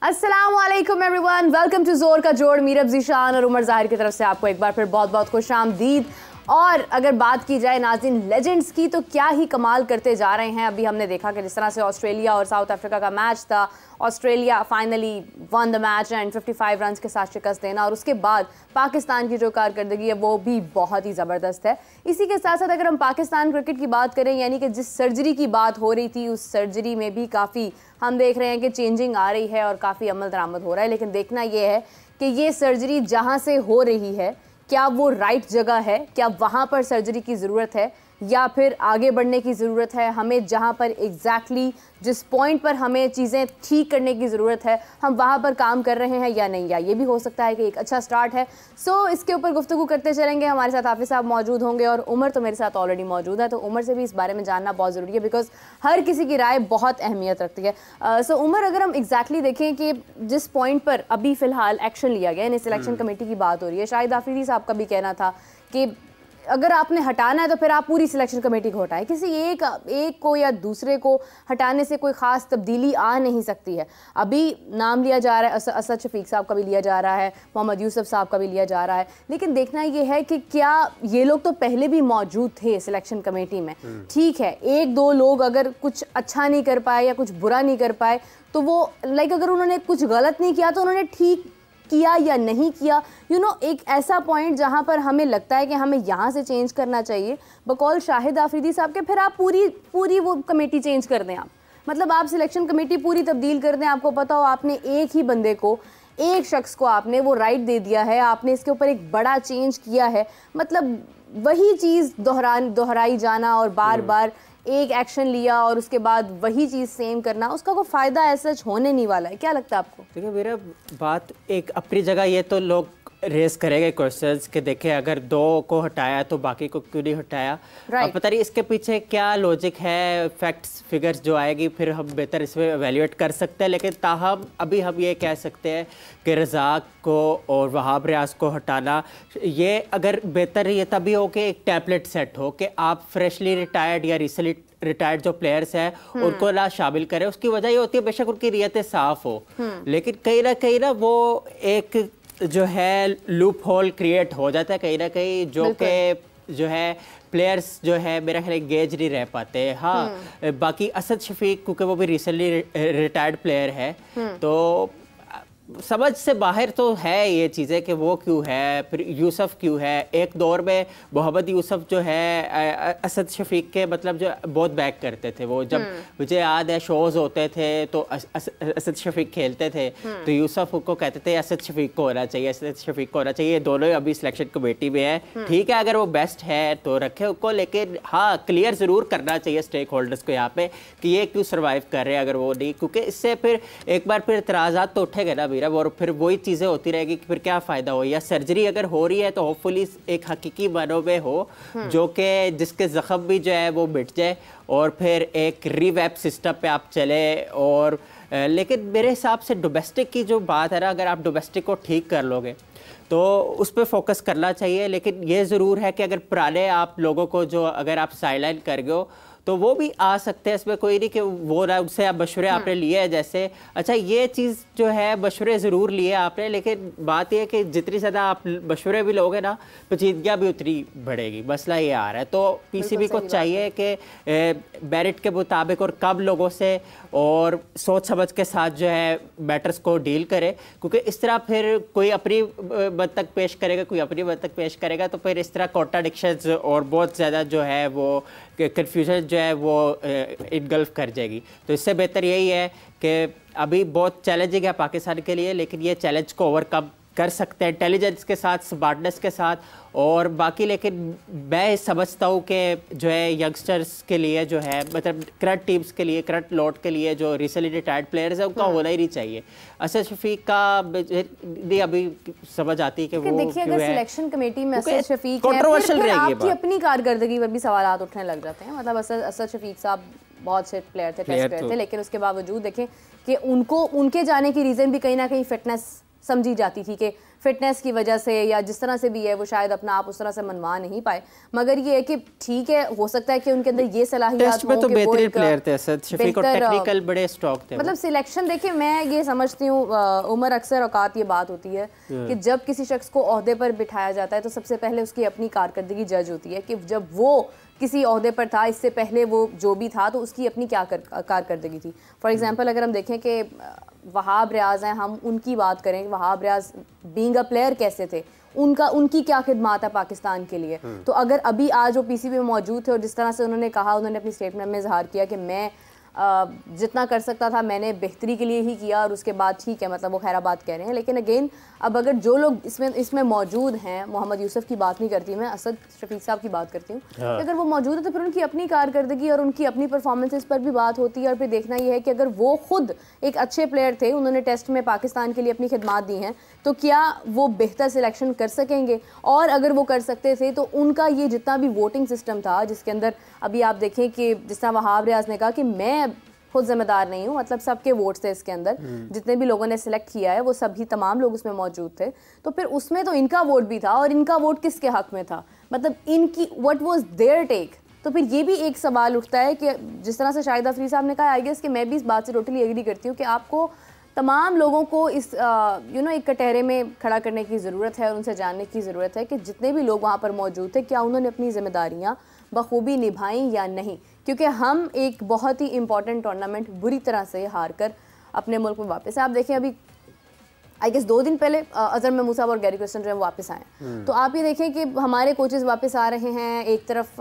अस्सलाम वालेकुम everyone, welcome to जोर का जोड़। मीरब ज़ीशान और उमर ज़ाहिर की तरफ से आपको एक बार फिर बहुत बहुत खुशामदीद। और अगर बात की जाए नाज़रीन लेजेंड्स की, तो क्या ही कमाल करते जा रहे हैं। अभी हमने देखा कि जिस तरह से ऑस्ट्रेलिया और साउथ अफ्रीका का मैच था, Australia finally one the match and 55 run के साथ शिकस्त देना, और उसके बाद पाकिस्तान की जो कारकर्दगी है वो भी बहुत ही ज़बरदस्त है। इसी के साथ साथ अगर हम पाकिस्तान क्रिकेट की बात करें, यानी कि जिस सर्जरी की बात हो रही थी, उस सर्जरी में भी काफ़ी हम देख रहे हैं कि चेंजिंग आ रही है और काफ़ी अमल दरामद हो रहा है। लेकिन देखना ये है कि ये सर्जरी जहाँ से हो रही है, क्या वो राइट जगह है, क्या वहाँ पर सर्जरी की ज़रूरत है, या फिर आगे बढ़ने की ज़रूरत है। हमें जहाँ पर एग्जैक्टली जिस पॉइंट पर हमें चीज़ें ठीक करने की ज़रूरत है, हम वहाँ पर काम कर रहे हैं या नहीं, या ये भी हो सकता है कि एक अच्छा स्टार्ट है। सो इसके ऊपर गुफ्तगू करते चलेंगे। हमारे साथ हाफिज़ साहब मौजूद होंगे और उमर तो मेरे साथ ऑलरेडी मौजूद है, तो उमर से भी इस बारे में जानना बहुत ज़रूरी है, बिकॉज हर किसी की राय बहुत अहमियत रखती है। सो उमर, अगर हम एग्जैक्टली देखें कि जिस पॉइंट पर अभी फ़िलहाल एक्शन लिया गया, यानी सिलेक्शन कमेटी की बात हो रही है, शाहिद आफरीदी साहब का भी कहना था कि अगर आपने हटाना है तो फिर आप पूरी सिलेक्शन कमेटी को हटाएं, किसी एक को या दूसरे को हटाने से कोई ख़ास तब्दीली आ नहीं सकती है। अभी नाम लिया जा रहा है, असद शफीक साहब का भी लिया जा रहा है, मोहम्मद यूसुफ साहब का भी लिया जा रहा है, लेकिन देखना ये है कि क्या ये लोग तो पहले भी मौजूद थे सिलेक्शन कमेटी में। ठीक है, एक दो लोग अगर कुछ अच्छा नहीं कर पाए या कुछ बुरा नहीं कर पाए, तो वो अगर उन्होंने कुछ गलत नहीं किया तो उन्होंने ठीक किया या नहीं किया, एक ऐसा पॉइंट जहां पर हमें लगता है कि हमें यहां से चेंज करना चाहिए, बकौल शाहिद आफरीदी साहब के, फिर आप पूरी वो कमेटी चेंज कर दें। आप मतलब आप सिलेक्शन कमेटी पूरी तब्दील कर दें। आपको पता हो, आपने एक ही बंदे को, एक शख्स को आपने वो राइट दे दिया है, आपने इसके ऊपर एक बड़ा चेंज किया है। मतलब वही चीज़ दोहराई जाना और बार बार एक एक्शन लिया और उसके बाद वही चीज़ सेम करना, उसका कोई फ़ायदा ऐसा होने नहीं वाला है। क्या लगता है आपको? देखिए, मेरा बात एक अपनी जगह, ये तो लोग रेस करेंगे क्वेश्चंस कि देखें अगर दो को हटाया तो बाकी को क्यों नहीं हटाया। अब पता नहीं इसके पीछे क्या लॉजिक है, फैक्ट्स फिगर्स जो आएगी फिर हम बेहतर इसमें एवेल्यूएट कर सकते हैं। लेकिन ताहम अभी हम ये कह सकते हैं कि रज़ाक को और वहाब रियाज को हटाना, ये अगर बेहतर ये तभी हो कि एक टैबलेट सेट हो कि आप फ्रेशली रिटायर्ड या रिसेंटली रिटायर्ड जो प्लेयर्स हैं उनको ना शामिल करें। उसकी वजह ये होती है बेशक उनकी नीयतें साफ हो, लेकिन कहीं ना वो एक जो है लूप होल क्रिएट हो जाता है कहीं ना कहीं, जो कि जो है प्लेयर्स जो है मेरा ख्याल गेज नहीं रह पाते। हाँ, बाकी असद शफीक क्योंकि वो भी रिसेंटली रिटायर्ड प्लेयर है, तो समझ से बाहर तो है ये चीज़ें कि वो क्यों है, फिर यूसुफ क्यों है। एक दौर में मोहम्मद यूसुफ जो है असद शफीक के मतलब जो बहुत बैक करते थे, वो जब मुझे याद है शोज़ होते थे तो असद शफीक खेलते थे तो यूसुफ को कहते थे असद शफीक को होना चाहिए, असद शफीक को होना चाहिए। ये दोनों ही अभी सिलेक्शन कमेटी में है। ठीक है, अगर वो बेस्ट है तो रखे उसको, लेकिन हाँ क्लियर ज़रूर करना चाहिए स्टेक होल्डर्स को यहाँ पे कि ये क्यों सर्वाइव कर रहे हैं अगर वो नहीं, क्योंकि इससे फिर एक बार फिर इतराज़ात तो उठेगा ना मेरा, और फिर वही चीज़ें होती रहेगी कि फिर क्या फ़ायदा हो। या सर्जरी अगर हो रही है तो होपफुली एक हकीकी मानों में हो, जो कि जिसके ज़ख्म भी जो है वो मिट जाए और फिर एक रीवैप सिस्टम पे आप चले। और लेकिन मेरे हिसाब से डोमेस्टिक की जो बात है ना, अगर आप डोमेस्टिक को ठीक कर लोगे तो उस पर फोकस करना चाहिए। लेकिन ये ज़रूर है कि अगर पुराने आप लोगों को जो अगर आप साइडलाइन कर गए हो तो वो भी आ सकते हैं, इसमें कोई नहीं कि वो ना उससे आप मशवरे आपने लिए हैं। जैसे अच्छा ये चीज़ जो है मशवरे ज़रूर लिए आपने, लेकिन बात यह है कि जितनी ज़्यादा आप मशवरे भी लोगे ना पेचीदगियाँ भी उतनी बढ़ेगी। मसला ये आ रहा है, तो पीसीबी को चाहिए कि मेरिट के मुताबिक और कम लोगों से और सोच समझ के साथ जो है मैटर्स को डील करे, क्योंकि इस तरह फिर कोई अपनी मंतक पेश करेगा, कोई अपनी मंतक पेश करेगा, तो फिर इस तरह कॉन्ट्राडिक्शंस और बहुत ज़्यादा जो है वो कन्फ्यूजन जो है वो इनगल्फ कर जाएगी। तो इससे बेहतर यही है कि अभी बहुत चैलेंजिंग है पाकिस्तान के लिए, लेकिन ये चैलेंज को ओवरकम कर सकते हैं इंटेलिजेंस के साथ, स्मार्टनेस के साथ और बाकी। लेकिन मैं समझता हूँ कि जो है यंगस्टर्स के लिए जो है मतलब करंट टीम्स के लिए, करंट लॉट के लिए जो रिसेंटली रिटायर्ड प्लेयर्स है उनका होना ही नहीं चाहिए। असद शफीक का नहीं अभी समझ आती है कि वो देखिए अगर सिलेक्शन कमेटी में असद शफीक कंट्रोवर्शियल रहेगी, आपकी अपनी कारकर्दगी पर भी सवाल उठने लग जाते हैं। मतलब असद शफीक साहब बहुत से प्लेयर थे, टेस्ट प्लेयर थे, लेकिन उसके बावजूद देखें कि उनके जाने की रीज़न भी कहीं ना कहीं फिटनेस समझी जाती थी कि फिटनेस की वजह से या जिस तरह से भी है वो शायद अपना आप उस तरह से मनवा नहीं पाए। मगर ये है कि ठीक है, हो सकता है कि उनके अंदर ये सलाहियत हो तो कि बेहतरीन प्लेयर थे शफीक और टेक्निकल बड़े स्ट्रॉन्ग थे। मतलब सिलेक्शन देखिए, मैं ये समझती हूँ उमर, अक्सर औकात ये बात होती है कि जब किसी शख्स को ओहदे पर बिठाया जाता है तो सबसे पहले उसकी अपनी कारकर्दगी जज होती है कि जब वो किसी ओहदे पर था, इससे पहले वो जो भी था, तो उसकी अपनी क्या कारकर्दगी थी। फॉर एग्जांपल अगर हम देखें कि वहाब रियाज हैं, हम उनकी बात करें, Wahab Riaz being a player कैसे थे, उनकी क्या खिदमत है पाकिस्तान के लिए। तो अगर अभी आज वो पीसीबी में मौजूद थे और जिस तरह से उन्होंने कहा, उन्होंने अपनी स्टेटमेंट में इजहार किया कि मैं जितना कर सकता था मैंने बेहतरी के लिए ही किया, और उसके बाद ठीक है, मतलब वो खैराबाद कह रहे हैं। लेकिन अगेन अब अगर जो लोग इसमें मौजूद हैं, मोहम्मद यूसुफ की बात नहीं करती मैं, असद शफीक साहब की बात करती हूँ, अगर वो मौजूद है तो फिर उनकी अपनी कारकर्दगी और उनकी अपनी परफॉर्मेंसेस पर भी बात होती है। और फिर देखना ये है कि अगर वो खुद एक अच्छे प्लेयर थे, उन्होंने टेस्ट में पाकिस्तान के लिए अपनी खिदमत दी हैं, तो क्या वो बेहतर सिलेक्शन कर सकेंगे। और अगर वो कर सकते थे तो उनका ये जितना भी वोटिंग सिस्टम था, जिसके अंदर अभी आप देखें कि जिस तरह वहाब रियाज ने कहा कि मैं खुद जिम्मेदार नहीं हूँ, मतलब सबके वोट्स थे इसके अंदर, जितने भी लोगों ने सिलेक्ट किया है वो सभी तमाम लोग उसमें मौजूद थे, तो फिर उसमें तो इनका वोट भी था, और इनका वोट किसके हक में था, मतलब इनकी व्हाट वाज देयर टेक। तो फिर ये भी एक सवाल उठता है कि जिस तरह से शाहिद अफरीदी साहब ने कहा, आई गेस कि मैं भी इस बात से टोटली एग्री करती हूँ कि आपको तमाम लोगों को इस एक कटहरे में खड़ा करने की ज़रूरत है और उनसे जानने की ज़रूरत है कि जितने भी लोग वहाँ पर मौजूद थे, क्या उन्होंने अपनी जिम्मेदारियाँ बखूबी निभाई या नहीं। क्योंकि हम एक बहुत ही इंपॉर्टेंट टूर्नामेंट बुरी तरह से हार कर अपने मुल्क में वापस हैं। आप देखें, अभी आई गेस 2 दिन पहले अजहर महमूद साहब और गैरी क्रिस्टन जो है वापस आए, तो आप ये देखें कि हमारे कोचेज़ वापस आ रहे हैं। एक तरफ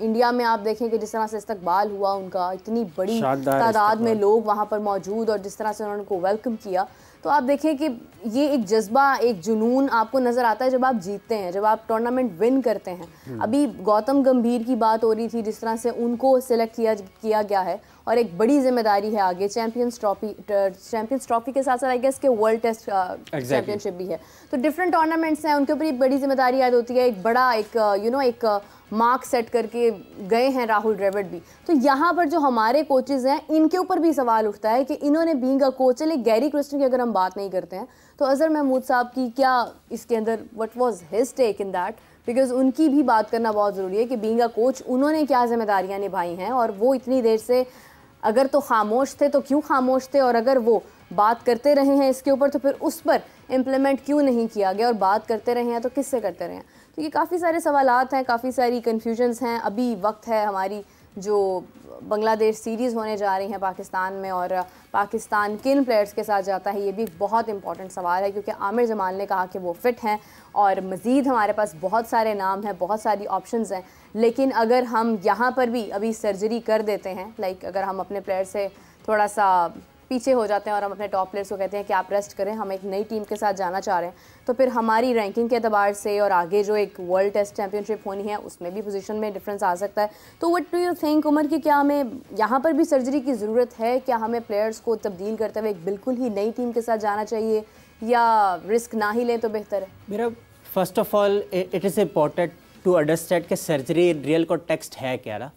इंडिया में आप देखें कि जिस तरह से इस्तकबाल हुआ उनका, इतनी बड़ी तादाद में लोग वहाँ पर मौजूद, और जिस तरह से उन्होंने को वेलकम किया, तो आप देखें कि ये एक जज्बा, एक जुनून आपको नज़र आता है जब आप जीतते हैं, जब आप टूर्नामेंट विन करते हैं। अभी गौतम गंभीर की बात हो रही थी, जिस तरह से उनको सिलेक्ट किया गया है, और एक बड़ी जिम्मेदारी है आगे। चैंपियंस ट्रॉफी के साथ साथ आई गेस के वर्ल्ड टेस्ट चैंपियनशिप भी है, तो डिफरेंट टूर्नामेंट्स हैं, उनके ऊपर एक बड़ी जिम्मेदारी याद होती है। एक बड़ा एक मार्क सेट करके गए हैं राहुल द्रविड़ भी। तो यहाँ पर जो हमारे कोचेज़ हैं, इनके ऊपर भी सवाल उठता है कि इन्होंने बीइंग अ कोच, चले गैरी क्रिस्टन की अगर हम बात नहीं करते हैं, तो अजहर महमूद साहब की क्या इसके अंदर what was his take in that, because उनकी भी बात करना बहुत ज़रूरी है कि बीइंग अ कोच उन्होंने क्या जिम्मेदारियाँ निभाई हैं, और वो इतनी देर से अगर तो खामोश थे तो क्यों खामोश थे, और अगर वो बात करते रहे हैं इसके ऊपर तो फिर उस पर इम्प्लीमेंट क्यों नहीं किया गया, और बात करते रहे हैं तो किससे करते रहे हैं। तो ये काफ़ी सारे सवालात हैं, काफ़ी सारी कन्फ्यूजन्स हैं। अभी वक्त है, हमारी जो बांग्लादेश सीरीज़ होने जा रही हैं पाकिस्तान में, और पाकिस्तान किन प्लेयर्स के साथ जाता है, ये भी बहुत इंपॉर्टेंट सवाल है, क्योंकि आमिर जमाल ने कहा कि वो फ़िट हैं, और मज़ीद हमारे पास बहुत सारे नाम हैं, बहुत सारी ऑप्शंस हैं। लेकिन अगर हम यहाँ पर भी अभी सर्जरी कर देते हैं, लाइक अगर हम अपने प्लेयर से थोड़ा सा पीछे हो जाते हैं और हम अपने टॉप प्लेयर्स को कहते हैं कि आप रेस्ट करें, हम एक नई टीम के साथ जाना चाह रहे हैं, तो फिर हमारी रैंकिंग के अतबार से और आगे जो एक वर्ल्ड टेस्ट चैंपियनशिप होनी है उसमें भी पोजीशन में डिफरेंस आ सकता है। तो what do you think Umar, कि क्या हमें यहाँ पर भी सर्जरी की ज़रूरत है? क्या हमें प्लेयर्स को तब्दील करते हुए एक बिल्कुल ही नई टीम के साथ जाना चाहिए, या रिस्क ना ही लें तो बेहतर है? मेरा first of all it is important to understand कि सर्जरी रियल कॉन्टेक्स्ट है क्या ना।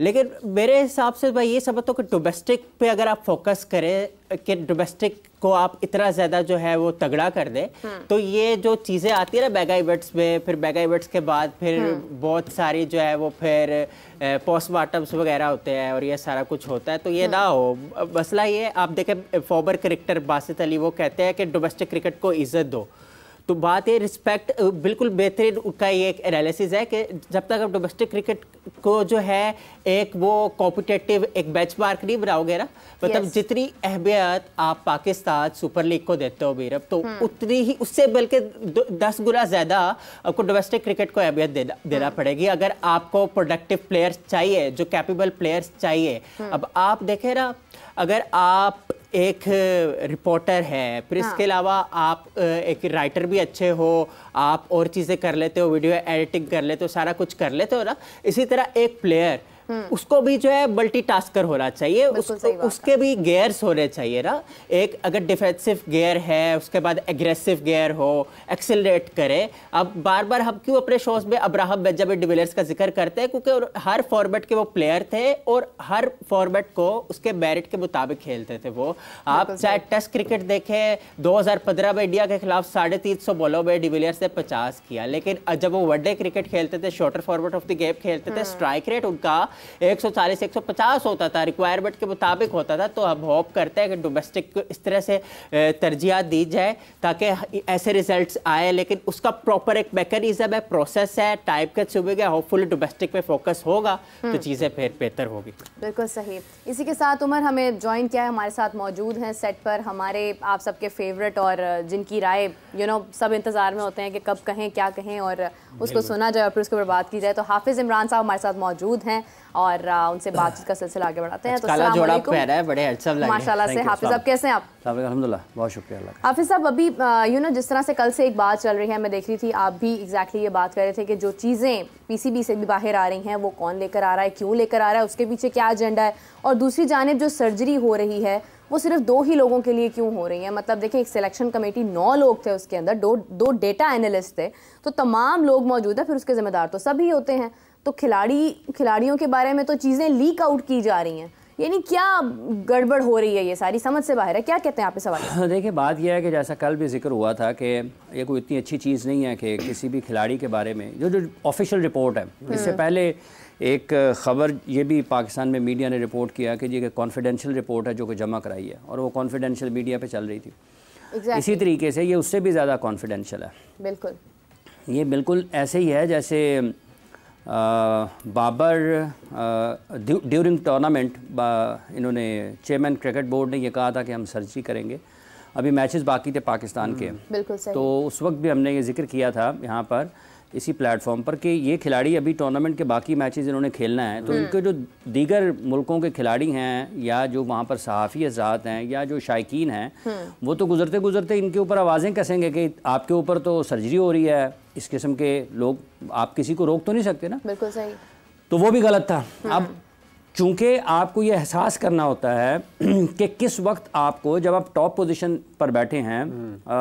लेकिन मेरे हिसाब से मैं ये समझता हूँ कि डोमेस्टिक पे अगर आप फोकस करें कि डोमेस्टिक को आप इतना ज़्यादा जो है वो तगड़ा कर दें, तो ये जो चीज़ें आती है ना मेगा इवेंट्स में, फिर मेगा इवेंट्स के बाद फिर बहुत सारी जो है वो फिर पोस्टमार्टम्स वगैरह होते हैं और ये सारा कुछ होता है, तो ये ना हो। मसला ये, आप देखें फॉर्मर क्रिकेटर बासित अली वो कहते हैं कि डोमेस्टिक क्रिकेट को इज्जत दो, तो बात है रिस्पेक्ट, बिल्कुल बेहतरीन उनका ये एक एनालिसिस है कि जब तक आप डोमेस्टिक क्रिकेट को जो है एक वो कॉम्पिटिटिव एक बेंचमार्क नहीं बनाओगे ना, मतलब जितनी अहमियत आप पाकिस्तान सुपर लीग को देते हो मीरब, तो उतनी ही उससे बल्कि 10 गुना ज़्यादा आपको डोमेस्टिक क्रिकेट को अहमियत देना पड़ेगी अगर आपको प्रोडक्टिव प्लेयर्स चाहिए, जो कैपेबल प्लेयर्स चाहिए। अब आप देखें ना, अगर आप एक रिपोर्टर है, फिर इसके अलावा आप एक राइटर भी अच्छे हो, आप और चीज़ें कर लेते हो, वीडियो एडिटिंग कर लेते हो, सारा कुछ कर लेते हो ना, इसी तरह एक प्लेयर उसको भी जो है मल्टीटास्कर होना चाहिए, उसके भी गियर्स होने चाहिए ना। एक अगर डिफेंसिव गियर है, उसके बाद एग्रेसिव गियर हो, एक्सेलरेट करे। अब बार बार हम क्यों अपने शोज में अब्राहम बेंजामिन डिविलियर्स का जिक्र करते हैं, क्योंकि हर फॉर्मेट के वो प्लेयर थे और हर फॉर्मेट को उसके मेरिट के मुताबिक खेलते थे वो। आप चाहे टेस्ट क्रिकेट देखें, 2015 में इंडिया के खिलाफ 350 बॉलों में डिविलियर्स ने 50 किया, लेकिन जब वो वनडे क्रिकेट खेलते थे, shorter format of the game खेलते थे, स्ट्राइक रेट उनका 140-150 होता था, रिक्वायरमेंट के मुताबिक होता था। तो हम होप करते हैं कि डोमेस्टिक को इस तरह से तरजीह दी जाए ताकि ऐसे रिजल्ट्स आए, लेकिन उसका प्रॉपर एक मैकेनिज्म है, प्रोसेस है, टाइम कंज्यूमिंग है। होपफुली डोमेस्टिक पे फोकस होगा तो चीज़ें फिर बेहतर होगी। बिल्कुल सही। इसी के साथ उमर हमें ज्वाइन किया है, हमारे साथ मौजूद हैं सेट पर हमारे आप सबके फेवरेट और जिनकी राय सब इंतज़ार में होते हैं कि कब कहें, क्या कहें और उसको सुना जाए और फिर उसके ऊपर बात की जाए। तो हाफिज़ इमरान साहब हमारे साथ मौजूद हैं और उनसे बातचीत का सिलसिला आगे बढ़ाते हैं। तो काला जोड़ा पहना है, बड़े हैंडसम लग रहे हैं माशाल्लाह से। हाफिज़ साहब कैसे हैं आप? अल्हम्दुलिल्लाह, बहुत शुक्रिया अल्लाह का। हाफिज़ साहब अभी जिस तरह से कल से एक बात चल रही है, मैं देख रही थी आप भी एग्जैक्टली ये बात कर रहे थे कि जो चीज़ें पीसीबी से भी बाहर आ रही हैं वो कौन लेकर आ रहा है, क्यों लेकर आ रहा है, उसके पीछे क्या एजेंडा है, और दूसरी जानिब जो सर्जरी हो रही है वो सिर्फ 2 ही लोगों के लिए क्यों हो रही है। मतलब देखें, एक सिलेक्शन कमेटी 9 लोग थे, उसके अंदर दो डेटा एनालिस्ट थे, तो तमाम लोग मौजूद है, फिर उसके जिम्मेदार तो सभी होते हैं। तो खिलाड़ियों के बारे में तो चीज़ें लीक आउट की जा रही हैं, यानी क्या गड़बड़ हो रही है, ये सारी समझ से बाहर है। क्या कहते हैं आप इस सवाल? देखिए, बात यह है कि जैसा कल भी जिक्र हुआ था कि ये कोई इतनी अच्छी चीज़ नहीं है कि किसी भी खिलाड़ी के बारे में जो ऑफिशियल रिपोर्ट है, इससे पहले एक ख़बर ये भी पाकिस्तान में मीडिया ने रिपोर्ट किया कि ये कॉन्फिडेंशियल रिपोर्ट है जो कि जमा कराई है, और वो कॉन्फिडेंशियल मीडिया पे चल रही थी। इसी तरीके से ये उससे भी ज़्यादा कॉन्फिडेंशियल है। बिल्कुल, ये बिल्कुल ऐसे ही है जैसे बाबर ड्यूरिंग टूर्नामेंट इन्होंने चेयरमैन क्रिकेट बोर्ड ने ये कहा था कि हम सर्जरी करेंगे, अभी मैचेस बाकी थे पाकिस्तान के। बिल्कुल सही। तो उस वक्त भी हमने ये जिक्र किया था यहाँ पर इसी प्लेटफॉर्म पर कि ये खिलाड़ी अभी टूर्नामेंट के बाकी मैचेस इन्होंने खेलना है, तो इनके जो दीगर मुल्कों के खिलाड़ी हैं या जो वहाँ पर सहाफ़ी हज़रात हैं या जो शायकीन हैं, वो तो गुजरते गुजरते इनके ऊपर आवाज़ें कसेंगे कि आपके ऊपर तो सर्जरी हो रही है। इस किस्म के लोग, आप किसी को रोक तो नहीं सकते ना। बिल्कुल सही। तो वो भी गलत था। अब चूँकि आपको ये एहसास करना होता है कि किस वक्त आपको, जब आप टॉप पोजीशन पर बैठे हैं,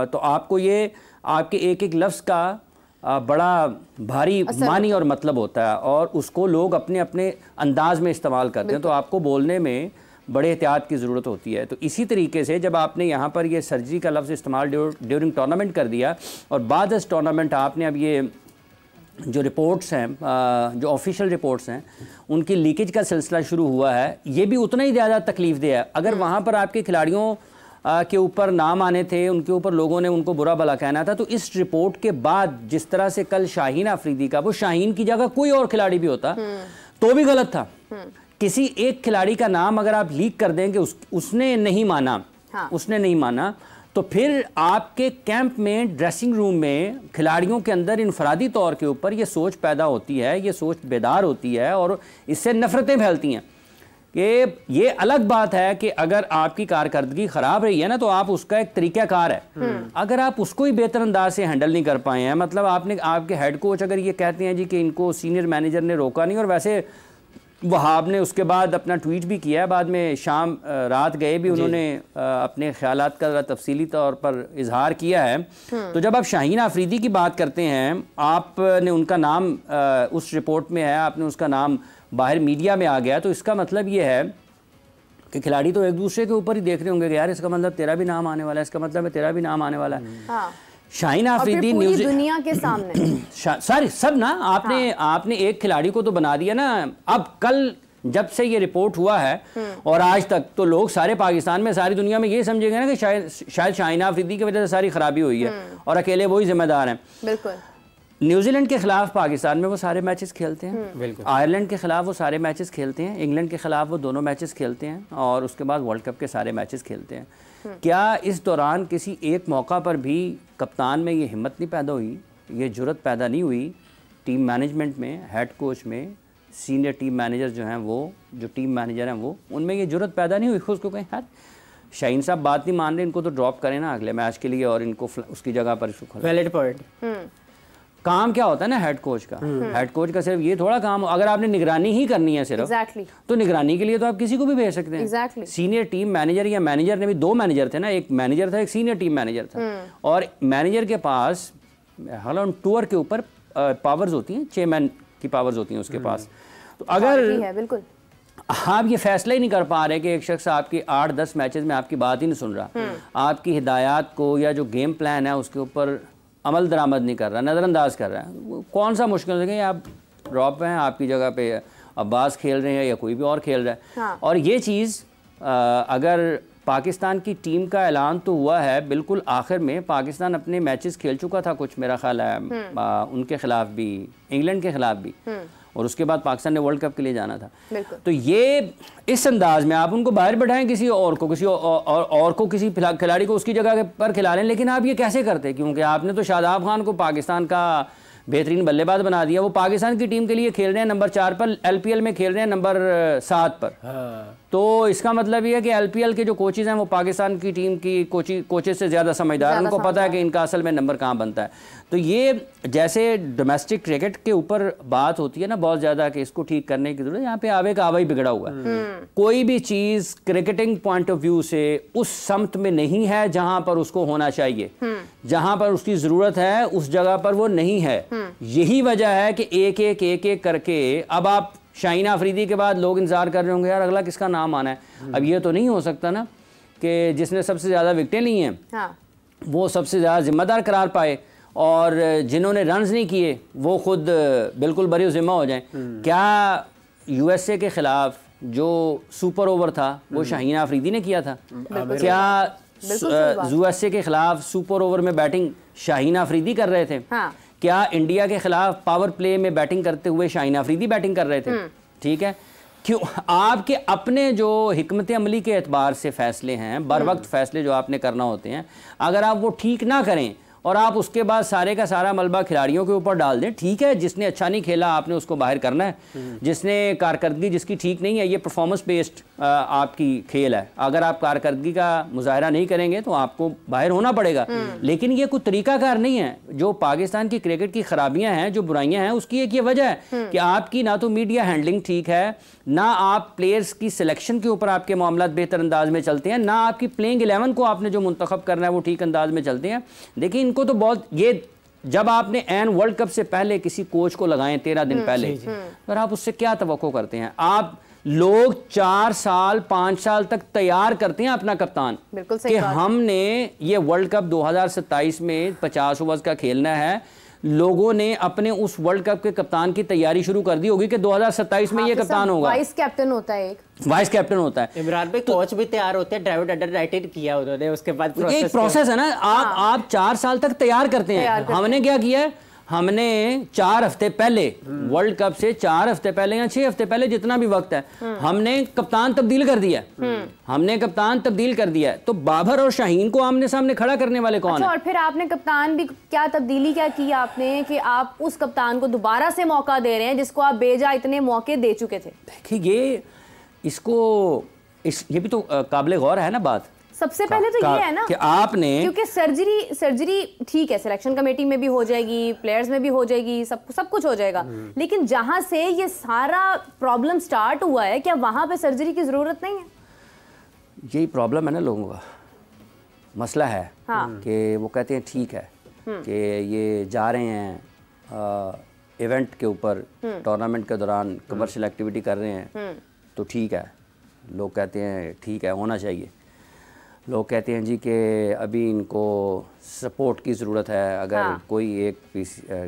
तो आपको ये आपके एक एक लफ्ज़ का बड़ा भारी मानी और मतलब होता है, और उसको लोग अपने अपने अंदाज में इस्तेमाल करते हैं, तो आपको बोलने में बड़े एहतियात की ज़रूरत होती है। तो इसी तरीके से जब आपने यहाँ पर ये सर्जरी का लफ्ज़ इस्तेमाल ड्यूरिंग टूर्नामेंट कर दिया, और बाद इस टूर्नामेंट आपने अब ये जो रिपोर्ट्स हैं, जो ऑफिशियल रिपोर्ट्स हैं, उनकी लीकेज का सिलसिला शुरू हुआ है, ये भी उतना ही ज़्यादा तकलीफ दे है। अगर वहाँ पर आपके खिलाड़ियों के ऊपर नाम आने थे, उनके ऊपर लोगों ने उनको बुरा भला कहना था, तो इस रिपोर्ट के बाद जिस तरह से कल शाहीन अफरीदी का, वो शाहीन की जगह कोई और खिलाड़ी भी होता तो भी गलत था। किसी एक खिलाड़ी का नाम अगर आप लीक कर देंगे, उसने नहीं माना, उसने नहीं माना, तो फिर आपके कैंप में, ड्रेसिंग रूम में, खिलाड़ियों के अंदर इनफरादी तौर के ऊपर ये सोच पैदा होती है, ये सोच बेदार होती है, और इससे नफरतें फैलती हैं। कि ये अलग बात है कि अगर आपकी कारकर्दगी ख़राब रही है ना, तो आप उसका एक तरीक़ाकार है। अगर आप उसको ही बेहतर अंदाज से हैंडल नहीं कर पाए हैं, मतलब आपके हेड कोच अगर ये कहते हैं जी कि इनको सीनियर मैनेजर ने रोका नहीं, और वैसे वहाब ने उसके बाद अपना ट्वीट भी किया है, बाद में शाम रात गए भी उन्होंने अपने ख्यालात का तफसीली तौर पर इजहार किया है। तो जब आप शाहीन अफरीदी की बात करते हैं, आपने उनका नाम उस रिपोर्ट में है, आपने उसका नाम बाहर मीडिया में आ गया, तो इसका मतलब ये है कि खिलाड़ी तो एक दूसरे के ऊपर ही देख रहे होंगे कि यार इसका मतलब तेरा भी नाम आने वाला है, इसका मतलब है तेरा भी नाम आने वाला है। शाहीन अफरीदी न्यूज़ दुनिया के सामने सारी सब ना, आपने एक खिलाड़ी को तो बना दिया ना। अब कल जब से ये रिपोर्ट हुआ है और आज तक, तो लोग सारे पाकिस्तान में, सारी दुनिया में ये समझेंगे ना कि शायद शाहीन अफरीदी की वजह से सारी खराबी हुई है और अकेले वही जिम्मेदार हैं। बिल्कुल। न्यूजीलैंड के खिलाफ पाकिस्तान में वो सारे मैचेस खेलते हैं, आयरलैंड के खिलाफ वो सारे मैचेस खेलते हैं, इंग्लैंड के खिलाफ वो दोनों मैचेस खेलते हैं, और उसके बाद वर्ल्ड कप के सारे मैचेस खेलते हैं। क्या इस दौरान किसी एक मौका पर भी कप्तान में ये हिम्मत नहीं पैदा हुई, ये जुर्रत पैदा नहीं हुई, टीम मैनेजमेंट में, हेड कोच में, सीनियर टीम मैनेजर जो हैं, वो जो टीम मैनेजर हैं, वो उनमें ये जुर्रत पैदा नहीं हुई खुद को कहें यार शाहीन साहब बात नहीं मान रहे, इनको तो ड्रॉप करें ना अगले मैच के लिए, और इनको उसकी जगह पर वैलिड पॉइंट। काम क्या होता है ना हेड कोच का, हेड कोच का सिर्फ ये थोड़ा काम, अगर आपने निगरानी ही करनी है सिर्फ तो निगरानी के लिए तो आप किसी को भी भेज सकते हैं। सीनियर टीम मैनेजर या मैनेजर ने भी, 2 मैनेजर थे ना, एक मैनेजर था एक सीनियर टीम मैनेजर था, और मैनेजर के पास हालांकि टूर के ऊपर पावर्स होती हैं, चेयरमैन की पावर्स होती हैं उसके पास। तो अगर बिल्कुल आप ये फैसला ही नहीं कर पा रहे कि एक शख्स आपकी 8-10 मैचेस में आपकी बात ही नहीं सुन रहा, आपकी हिदायत को या जो गेम प्लान है उसके ऊपर अमल दरामद नहीं कर रहा, नज़रअंदाज कर रहा है, कौन सा मुश्किल है? आप ड्रॉप पे हैं, आपकी जगह पे अब्बास खेल रहे हैं या कोई भी और खेल रहा है। हाँ। और ये चीज़ अगर पाकिस्तान की टीम का ऐलान तो हुआ है बिल्कुल आखिर में, पाकिस्तान अपने मैचेस खेल चुका था कुछ, मेरा ख्याल है उनके खिलाफ भी, इंग्लैंड के खिलाफ भी, और उसके बाद पाकिस्तान ने वर्ल्ड कप के लिए जाना था। तो ये इस अंदाज में आप उनको बाहर बैठाएं, किसी और को, किसी और को, किसी खिलाड़ी को उसकी जगह पर खिला लें, लेकिन आप ये कैसे करते? क्योंकि आपने तो शादाब खान को पाकिस्तान का बेहतरीन बल्लेबाज बना दिया, वो पाकिस्तान की टीम के लिए खेल रहे हैं नंबर 4 पर, LPL में खेल रहे हैं नंबर 7 पर। हाँ। तो इसका मतलब ये है कि LPL के जो कोचेज हैं वो पाकिस्तान की टीम की कोचेज से ज़्यादा समझदार, उनको पता है कि इनका असल में नंबर कहाँ बनता है। तो ये जैसे डोमेस्टिक क्रिकेट के ऊपर बात होती है ना बहुत ज़्यादा कि इसको ठीक करने की जरूरत, यहाँ पे आवे का आवा ही बिगड़ा हुआ है। कोई भी चीज़ क्रिकेटिंग पॉइंट ऑफ व्यू से उस समत में नहीं है जहाँ पर उसको होना चाहिए, जहाँ पर उसकी ज़रूरत है उस जगह पर वो नहीं है। यही वजह है कि एक एक करके अब आप शाहीन अफरीदी के बाद लोग इंतजार कर रहे होंगे यार अगला किसका नाम आना है। अब ये तो नहीं हो सकता ना कि जिसने सबसे ज़्यादा विकेटें ली हैं वो सबसे ज़्यादा जिम्मेदार करार पाए, और जिन्होंने रन्स नहीं किए वो खुद बिल्कुल बरी ज़िम्मा हो जाएं। क्या USA के ख़िलाफ़ जो सुपर ओवर था वो शाहीन अफरीदी ने किया था? क्या USA के ख़िलाफ़ सुपर ओवर में बैटिंग शाहीन अफरीदी कर रहे थे? क्या इंडिया के खिलाफ पावर प्ले में बैटिंग करते हुए शाहीन अफरीदी बैटिंग कर रहे थे? ठीक है, क्यों आपके अपने जो हिकमत अमली के एतबार से फैसले हैं, बर वक्त फैसले जो आपने करना होते हैं, अगर आप वो ठीक ना करें और आप उसके बाद सारे का सारा मलबा खिलाड़ियों के ऊपर डाल दें, ठीक है जिसने अच्छा नहीं खेला आपने उसको बाहर करना है, जिसने कारकर्दगी जिसकी ठीक नहीं है, ये परफॉर्मेंस बेस्ड आपकी खेल है, अगर आप कारकर्दगी का मुजाहरा नहीं करेंगे तो आपको बाहर होना पड़ेगा। लेकिन ये कोई तरीकाकार नहीं है। जो पाकिस्तान की क्रिकेट की खराबियां हैं, जो बुराइयां हैं, उसकी एक ये वजह है कि आपकी ना तो मीडिया हैंडलिंग ठीक है, ना आप प्लेयर्स की सिलेक्शन के ऊपर आपके मामला बेहतर अंदाज में चलते हैं, ना आपकी प्लेइंग 11 को आपने जो मुंतखब करना है वो ठीक अंदाज में चलते हैं। देखिए इनको तो बहुत, ये जब आपने एन वर्ल्ड कप से पहले किसी कोच को लगाएं 13 दिन पहले, तो आप उससे क्या तवक्को करते हैं? आप लोग 4 साल 5 साल तक तैयार करते हैं अपना कप्तान कि हमने ये वर्ल्ड कप 2027 में 50 ओवर्स का खेलना है। लोगों ने अपने उस वर्ल्ड कप के कप्तान की तैयारी शुरू कर दी होगी कि 2027 में ये कप्तान होगा। वाइस कैप्टन होता है, एक वाइस कैप्टन होता है। इमरान भाई कोच भी तैयार होते हैं, ड्राइवर अंडरराइटेड किया उन्होंने, उसके बाद एक प्रोसेस है ना। आप 4 साल तक तैयार करते हैं। हमने क्या किया है, हमने 4 हफ्ते पहले वर्ल्ड कप से 4 हफ्ते पहले या 6 हफ्ते पहले जितना भी वक्त है, हमने कप्तान तब्दील कर दिया। हमने कप्तान तब्दील कर दिया। तो बाबर और शाहीन को आमने सामने खड़ा करने वाले कौन है? और फिर आपने कप्तान भी क्या तब्दीली क्या की आपने कि आप उस कप्तान को दोबारा से मौका दे रहे हैं जिसको आप बेजा इतने मौके दे चुके थे? देखिए ये भी तो काबिल गौर है ना बात। सबसे पहले तो ये है ना कि आपने, क्योंकि सर्जरी ठीक है, सिलेक्शन कमेटी में भी हो जाएगी, प्लेयर्स में भी हो जाएगी, सब कुछ हो जाएगा, लेकिन जहां से ये सारा प्रॉब्लम स्टार्ट हुआ है, क्या वहां पे सर्जरी की जरूरत नहीं है? यही प्रॉब्लम है ना, लोगों का मसला है। कि वो कहते हैं ठीक है कि ये जा रहे हैं इवेंट के ऊपर, टूर्नामेंट के दौरान कमर्शियल एक्टिविटी कर रहे हैं, तो ठीक है, लोग कहते हैं ठीक है होना चाहिए। लोग कहते हैं जी कि अभी इनको सपोर्ट की ज़रूरत है। अगर कोई एक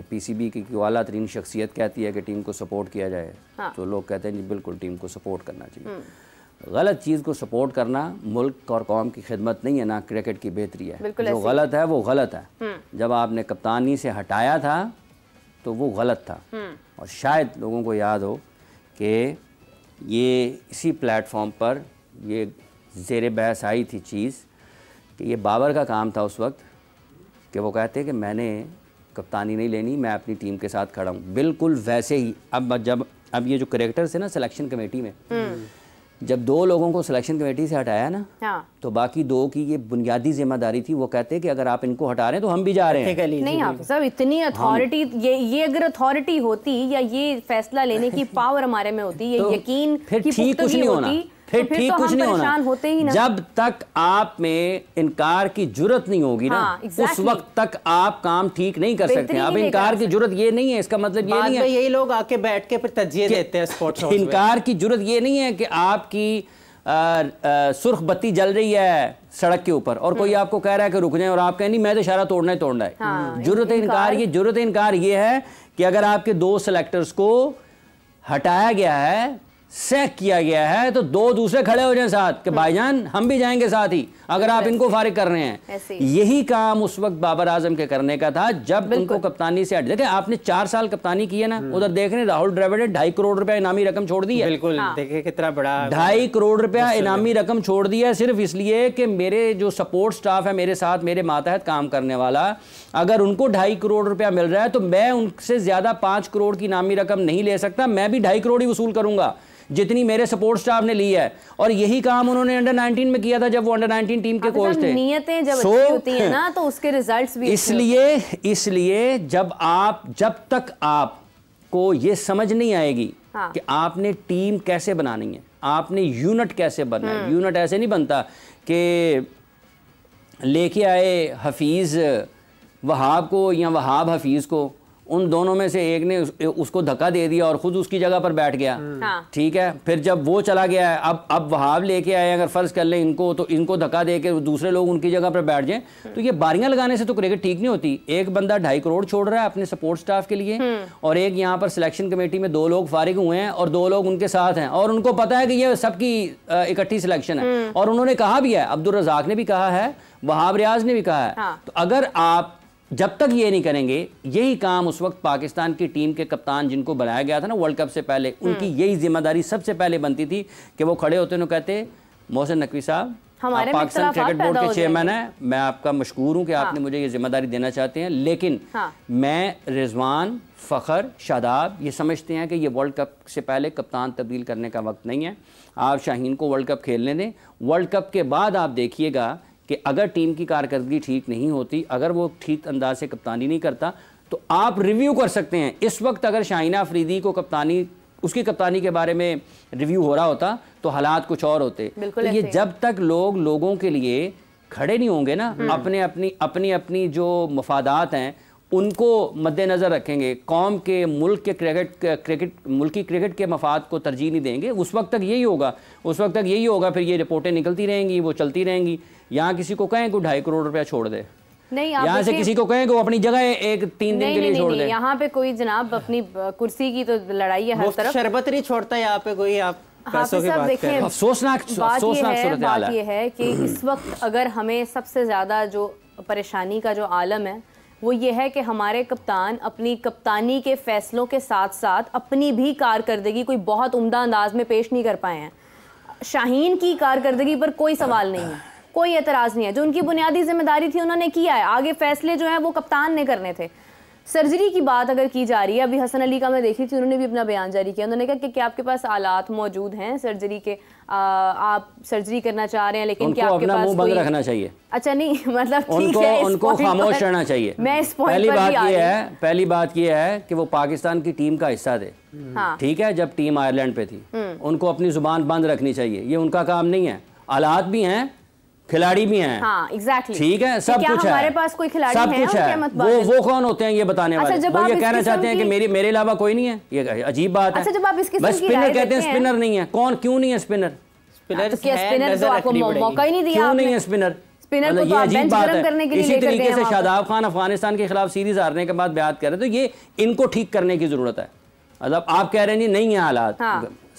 PCB की आला तरीन शख्सियत कहती है कि टीम को सपोर्ट किया जाए, तो लोग कहते हैं जी बिल्कुल टीम को सपोर्ट करना चाहिए। गलत चीज़ को सपोर्ट करना मुल्क और कौम की खिदमत नहीं है, ना क्रिकेट की बेहतरी है। जो गलत है वो गलत है। जब आपने कप्तानी से हटाया था तो वो गलत था। और शायद लोगों को याद हो कि ये इसी प्लेटफॉर्म पर ये ज़ेरे बहस आई थी चीज़ कि ये बाबर का काम था उस वक्त कि वो कहते कि मैंने कप्तानी नहीं लेनी, मैं अपनी टीम के साथ खड़ा हूँ। बिल्कुल वैसे ही अब ये जो करेक्टर्स है ना सिलेक्शन कमेटी में, जब 2 लोगों को सिलेक्शन कमेटी से हटाया ना, हाँ। तो बाकी 2 की ये बुनियादी जिम्मेदारी थी। वो कहते हैं कि अगर आप इनको हटा रहे हैं तो हम भी जा रहे हैं। नहीं हाफिज साहब, इतनी अथॉरिटी, ये अगर अथॉरिटी होती या ये फैसला लेने की पावर हमारे में होती, ये तो यकीन फिर ठीक कुछ नहीं होना, फिर ठीक तो कुछ नहीं होना होते ही ना। जब तक आप में इनकार की जरूरत नहीं होगी ना, उस वक्त तक आप काम ठीक नहीं कर सकते। अब इनकार की जरूरत ये नहीं है, इसका मतलब ये नहीं है यही लोग आके बैठ के फिर तज्जिए देते हैं स्पोर्ट्स। इनकार की जरूरत ये नहीं है कि आपकी सुर्ख बत्ती जल रही है सड़क के ऊपर और कोई आपको कह रहा है कि रुक जाए और आप कहें नहीं मैं तो इशारा तोड़ना ही तोड़ना है। जरूरत इनकार ये है कि अगर आपके 2 सिलेक्टर्स को हटाया गया है, सैक किया गया है, तो 2 दूसरे खड़े हो जाएं साथ कि भाईजान हम भी जाएंगे साथ ही, अगर आप इनको फारिग कर रहे हैं। यही काम उस वक्त बाबर आजम के करने का था जब उनको कप्तानी से हट। देखिए आपने 4 साल कप्तानी की है ना, उधर देख रहे राहुल द्रविड़ ने 2.5 करोड़ रुपया इनामी रकम छोड़ दी है। बिल्कुल, देखिए कितना बड़ा 2.5 करोड़ रुपया इनामी रकम छोड़ दी है, सिर्फ इसलिए कि मेरे जो सपोर्ट स्टाफ है मेरे साथ, मेरे मातहत काम करने वाला, अगर उनको 2.5 करोड़ रुपया मिल रहा है तो मैं उनसे ज्यादा 5 करोड़ की इनामी रकम नहीं ले सकता, मैं भी 2.5 करोड़ ही वसूल करूंगा जितनी मेरे सपोर्ट स्टाफ ने ली है। और यही काम उन्होंने अंडर 19 में किया था जब वो अंडर 19 टीम के कोच थे। नियतें जब अच्छी होती हैं ना तो उसके रिजल्ट्स भी इसलिए जब तक आपको ये समझ नहीं आएगी कि आपने टीम कैसे बनानी है, आपने यूनिट कैसे बनना है। यूनिट ऐसे नहीं बनता कि लेके आए हफीज वहाब को या वहाब हफीज को, उन दोनों में से एक ने उसको धक्का दे दिया और खुद उसकी जगह पर बैठ गया। ठीक है, फिर जब वो चला गया है, अब वहाब लेके आए, अगर फर्ज कर ले इनको, तो इनको धक्का दे के दूसरे लोग उनकी जगह पर बैठ जाएं, तो ये बारियां लगाने से तो क्रिकेट ठीक नहीं होती। एक बंदा 2.5 करोड़ छोड़ रहा है अपने सपोर्ट स्टाफ के लिए, और एक यहाँ पर सिलेक्शन कमेटी में 2 लोग फारिग हुए हैं और 2 लोग उनके साथ हैं, और उनको पता है कि ये सबकी इकट्ठी सिलेक्शन है। और उन्होंने कहा भी है, अब्दुल रज़ाक ने भी कहा है, वहाब रियाज ने भी कहा है। तो अगर आप जब तक ये नहीं करेंगे, यही काम उस वक्त पाकिस्तान की टीम के कप्तान जिनको बनाया गया था ना वर्ल्ड कप से पहले, उनकी यही जिम्मेदारी सबसे पहले बनती थी कि वो खड़े होते हैं, कहते मोहसिन नकवी साहब आप पाकिस्तान क्रिकेट बोर्ड के चेयरमैन हैं, मैं आपका मशकूर हूं कि आपने मुझे ये जिम्मेदारी देना चाहते हैं, लेकिन मैं रिजवान, फ़खर, शादाब ये समझते हैं कि ये वर्ल्ड कप से पहले कप्तान तब्दील करने का वक्त नहीं है। आप शाहीन को वर्ल्ड कप खेलने दें, वर्ल्ड कप के बाद आप देखिएगा कि अगर टीम की कारकर्दगी ठीक नहीं होती, अगर वो ठीक अंदाज से कप्तानी नहीं करता, तो आप रिव्यू कर सकते हैं। इस वक्त अगर शाहिना अफरीदी को उसकी कप्तानी के बारे में रिव्यू हो रहा होता तो हालात कुछ और होते। तो ये जब तक लोगों के लिए खड़े नहीं होंगे ना, अपनी जो मफादात हैं उनको मद्देनज़र रखेंगे, कौम के मुल्क के मुल्की क्रिकेट के मफाद को तरजीह नहीं देंगे, उस वक्त तक यही होगा। फिर ये रिपोर्टें निकलती रहेंगी, वो चलती रहेंगी। यहाँ किसी को कहें कि 2.5 करोड़ रुपया छोड़ दे, यहाँ से किसी को कहें कि वो अपनी जगह एक 3 दिन के लिए छोड़ दे। यहाँ पे कोई जनाब अपनी कुर्सी की तो लड़ाई है हर तरफ, शरबत नहीं छोड़ता यहाँ पे कोई। आप अफसोसनाक बात ये है कि इस वक्त अगर हमें सबसे ज्यादा जो परेशानी का जो आलम है वो ये है कि हमारे कप्तान अपनी कप्तानी के फैसलों के साथ साथ अपनी भी कारकर्दगी कोई बहुत उम्दा अंदाज में पेश नहीं कर पाए हैं। शाहीन की कारकर्दगी पर कोई सवाल नहीं है, कोई एतराज़ नहीं है, जो उनकी बुनियादी जिम्मेदारी थी उन्होंने किया है, आगे फैसले जो हैं वो कप्तान ने करने थे। सर्जरी की बात अगर की जा रही है, अभी हसन अली का मैं देखी थी, उन्होंने भी अपना बयान जारी किया, उन्होंने कहा कि क्या आपके पास आलात मौजूद हैं सर्जरी के, आप सर्जरी करना चाह रहे हैं, लेकिन क्या आपके पास मुंह बंद रखना चाहिए? अच्छा नहीं, मतलब ठीक है, उनको खामोश रहना चाहिए। मैं इस पॉइंट पर पहली बात ये है कि वो पाकिस्तान की टीम का हिस्सा थे, ठीक है, जब टीम आयरलैंड पे थी, उनको अपनी जुबान बंद रखनी चाहिए, ये उनका काम नहीं है। आलात भी हैं, खिलाड़ी भी हैं, हाँ, exactly. ठीक है, सब कुछ है, हमारे पास कोई खिलाड़ी सब कुछ है। वो कौन होते हैं ये बताने वाले? वो ये कहना चाहते हैं कि मेरे अलावा कोई नहीं है, ये अजीब बात है। बस स्पिनर कहते हैं, स्पिनर नहीं है। क्यों नहीं है स्पिनर? स्पिनर तो आपको मौका ही नहीं दिया, क्यों नहीं है स्पिनर? ये अजीब बात है। इसी तरीके से शादाब खान अफगानिस्तान के खिलाफ सीरीज हारने के बाद बयान कर रहे, तो ये इनको ठीक करने की जरूरत है। मतलब आप कह रहे हैं नहीं है हालात,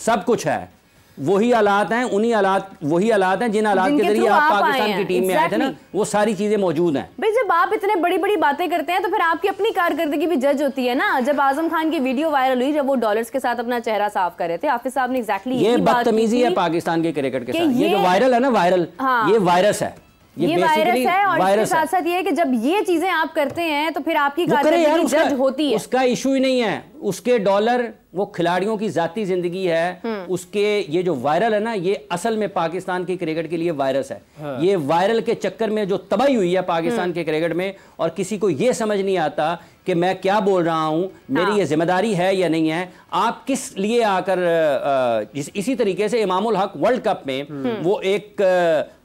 सब कुछ है, वही हालात हैं, वही हालात हैं जिन हालात के जरिए आप पाकिस्तान की टीम में आए थे ना, वो सारी चीजें मौजूद हैं। भाई जब आप इतने बड़ी बड़ी बातें करते हैं तो फिर आपकी अपनी कारकर्दगी भी जज होती है ना। जब आजम खान की वीडियो वायरल हुई, जब वो डॉलर्स के साथ अपना चेहरा साफ कर रहे थे, हाफिज साहब ने एग्जैक्टली ये बदतमीजी है पाकिस्तान के क्रिकेट के साथ। ये जो वायरल है ना, ये वायरस है, ये वायरस है। और इसके साथ साथ ये है कि जब ये चीजें आप करते हैं तो फिर आपकी कारकर्दगी जज होती है। उसका इशू ही नहीं है, उसके डॉलर, वो खिलाड़ियों की जाती जिंदगी है, उसके ये जो वायरल है ना, ये असल में पाकिस्तान की क्रिकेट के लिए वायरस है। हाँ। ये वायरल के चक्कर में जो तबाही हुई है पाकिस्तान के क्रिकेट में, और किसी को ये समझ नहीं आता कि मैं क्या बोल रहा हूं, मेरी ये जिम्मेदारी है या नहीं है। आप किस लिए आकर इसी तरीके से इमामुल हक वर्ल्ड कप में वो एक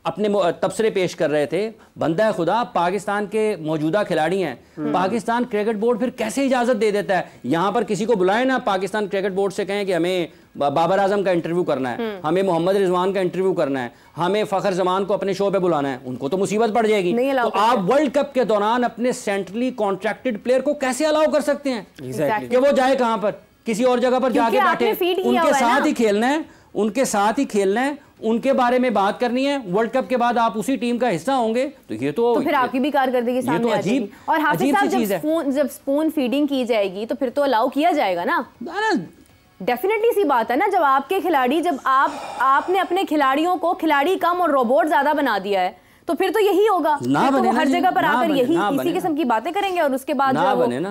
अपने तबसरे पेश कर रहे थे। बंदा खुदा पाकिस्तान के मौजूदा खिलाड़ी हैं, पाकिस्तान क्रिकेट बोर्ड फिर कैसे इजाजत दे देता है? यहां पर किसी को बुलाए ना, पाकिस्तान क्रिकेट बोर्ड से कहें कि हमें बाबर आजम का इंटरव्यू करना है, हमें मोहम्मद रिजवान का इंटरव्यू करना है, हमें फखर जमान को अपने शो पे बुलाना है, उनको तो मुसीबत पड़ जाएगी। तो आप वर्ल्ड कप के दौरान अपने सेंट्रली कॉन्ट्रैक्टेड प्लेयर को कैसे अलाउ कर सकते हैं कि वो जाए कहां पर, किसी और जगह पर जाके बैठे? उनके साथ ही खेलना है, उनके साथ ही खेलना है, उनके बारे में बात करनी है। वर्ल्ड कप के बाद आप उसी टीम का हिस्सा होंगे, तो ये तो फिर आपकी भी कारकर्दगी सामने आ जाएगी। और हाफिज साहब, जब स्पून फीडिंग की जाएगी तो फिर तो अलाउ किया जाएगा ना। डेफिनेटली सी बात है ना, जब आपके खिलाड़ी, जब आपने अपने खिलाड़ियों को खिलाड़ी कम और रोबोट ज्यादा बना दिया है, तो फिर तो यही होगा ना, तो हर जगह पर आकर यही इसी किस्म की बातें करेंगे और उसके बाद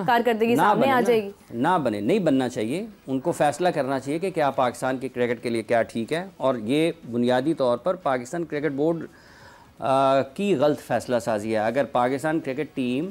कारकर्दगी सामने आ जाएगी। ना बने, नहीं बनना चाहिए। उनको फैसला करना चाहिए कि क्या पाकिस्तान के क्रिकेट के लिए क्या ठीक है, और ये बुनियादी तौर पर पाकिस्तान क्रिकेट बोर्ड की गलत फैसला साजी है। अगर पाकिस्तान क्रिकेट टीम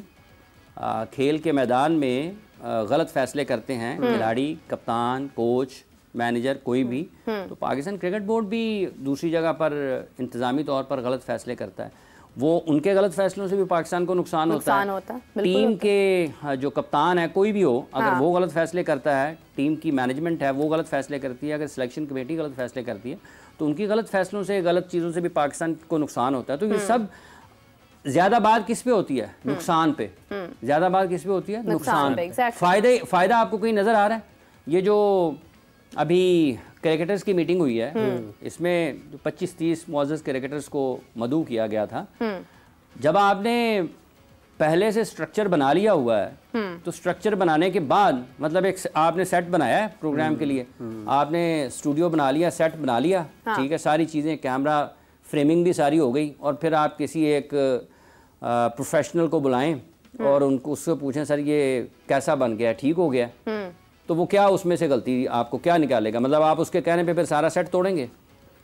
खेल के मैदान में गलत फैसले करते हैं, खिलाड़ी, कप्तान, कोच, मैनेजर, कोई भी, तो पाकिस्तान क्रिकेट बोर्ड भी दूसरी जगह पर इंतज़ामी तौर पर गलत फैसले करता है। वो उनके गलत फैसलों से भी पाकिस्तान को नुकसान होता है। टीम के जो कप्तान है, कोई भी हो, अगर वो गलत फैसले करता है, टीम की मैनेजमेंट है वो गलत फैसले करती है, अगर सिलेक्शन कमेटी गलत फैसले करती है, तो उनकी गलत फैसलों से, गलत चीज़ों से भी पाकिस्तान को नुकसान होता है। तो ये सब ज्यादा बात किस पे होती है? नुकसान पे। ज्यादा बात किस पे होती है? नुकसान पे। फायदा आपको कहीं नजर आ रहा है? ये जो अभी क्रिकेटर्स की मीटिंग हुई है, इसमें 25-30 मुअज़्ज़ज़ क्रिकेटर्स को मदऊ किया गया था। जब आपने पहले से स्ट्रक्चर बना लिया हुआ है, तो स्ट्रक्चर बनाने के बाद, मतलब एक आपने सेट बनाया है प्रोग्राम के लिए, आपने स्टूडियो बना लिया, सेट बना लिया, ठीक है, सारी चीज़ें, कैमरा फ्रेमिंग भी सारी हो गई, और फिर आप किसी एक प्रोफेशनल को बुलाएं और उनको उससे पूछें, सर ये कैसा बन गया, ठीक हो गया? तो वो क्या उसमें से गलती आपको क्या निकालेगा? मतलब आप उसके कहने पे फिर सारा सेट तोड़ेंगे,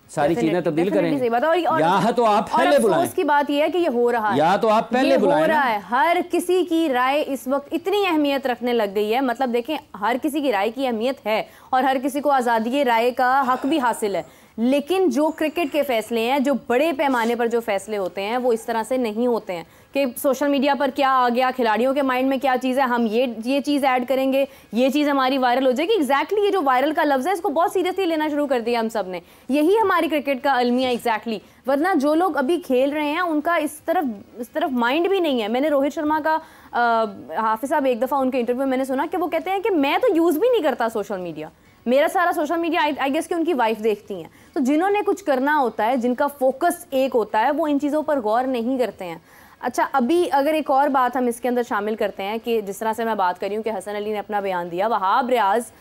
सारी चीजें तब्दील करेंगे? या तो आप पहले बुलाएं। उसकी बात ये है कि ये हो रहा है, या तो आप पहले बुलाएं। हो रहा है। हर किसी की राय इस वक्त इतनी अहमियत रखने लग गई है, मतलब देखें, हर किसी की राय की अहमियत है और हर किसी को आज़ादी राय का हक भी हासिल है, लेकिन जो क्रिकेट के फैसले हैं, जो बड़े पैमाने पर जो फैसले होते हैं, वो इस तरह से नहीं होते हैं कि सोशल मीडिया पर क्या आ गया, खिलाड़ियों के माइंड में क्या चीज़ है, हम ये चीज़ ऐड करेंगे, ये चीज़ हमारी वायरल हो जाएगी। एग्जैक्टली ये जो वायरल का लफ्ज़ है, इसको बहुत सीरियसली लेना शुरू कर दिया हम सब ने। यही हमारी क्रिकेट का अलमिया एग्जैक्टली। वरना जो लोग अभी खेल रहे हैं उनका इस तरफ माइंड भी नहीं है। मैंने रोहित शर्मा का, हाफिज साहब, एक दफ़ा उनके इंटरव्यू में मैंने सुना कि वो कहते हैं कि मैं तो यूज़ भी नहीं करता सोशल मीडिया, मेरा सारा सोशल मीडिया आई गेस कि उनकी वाइफ देखती हैं। तो जिन्होंने कुछ करना होता है, जिनका फोकस एक होता है, वो इन चीज़ों पर गौर नहीं करते हैं। अच्छा, अभी अगर एक और बात हम इसके अंदर शामिल करते हैं कि जिस तरह से मैं बात कर रही हूँ कि हसन अली ने अपना बयान दिया, वहाब रियाज